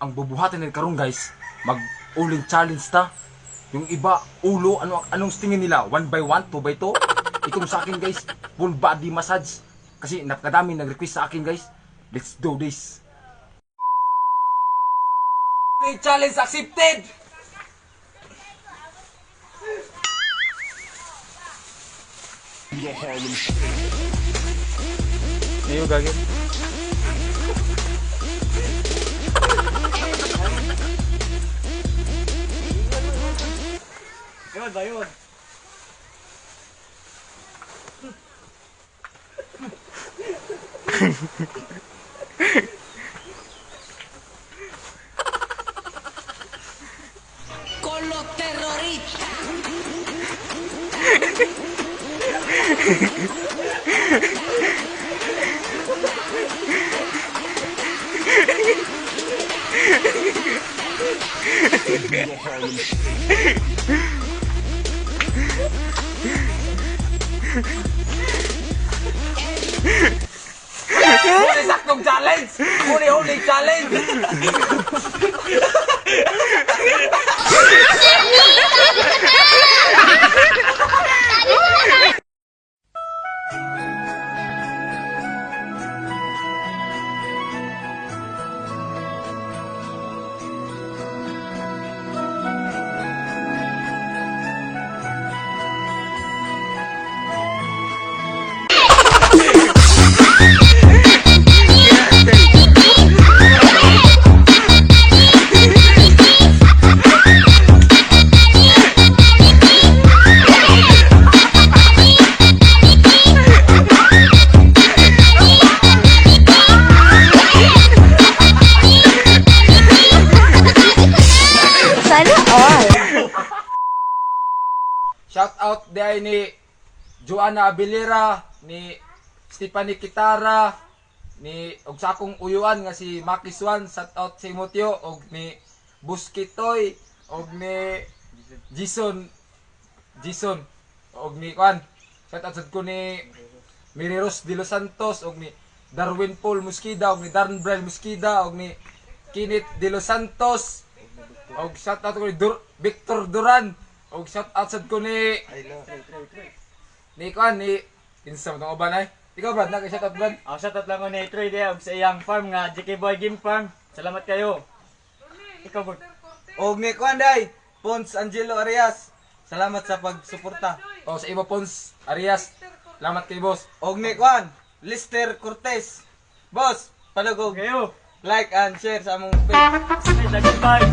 ang bubuhatin nila karon guys, mag-uling challenge ta. Yung iba, ulo, anong tingin nila? 1 by 1, 2 by 2? Itong sa akin guys, full body massage. Kasi napakadami nag-request sa akin guys. Let's do this. Challenge accepted! Iyo gagawin. Yun ba yun? Con los terroristas. Huli saktong challenge! Huli challenge! Shout out day ni Joanna Abilera, ni Stephanie Kitara, ni og sa akong uyuan nga si Maki Swan, shout out si Motyo og ni Buskitoy og ni Jason og ni Kwan. Shout out sad ko ni Miriros de los Santos og ni Darwin Paul Musquida og ni Darren Brel Musquida og ni Kenneth de los Santos og shout out ko ni Victor Duran. Og shout out sad ko ni Kwan ni Insam tong uban ay. Ikaw Brad, naka-shout out Brad. Shoutout lang ko ni Troy Dia sa iyang farm nga JK Boy Game Farm. Salamat kayo. Ikaw Bud. Og ni Kwanday, Pons Angelo Arias. Salamat sa pagsuporta. O sa iba Pons Arias. Salamat kay boss. Og ni Kwan, Lister Cortez. Boss, palugog. Kayo. Like and share sa among page. Sige, bye.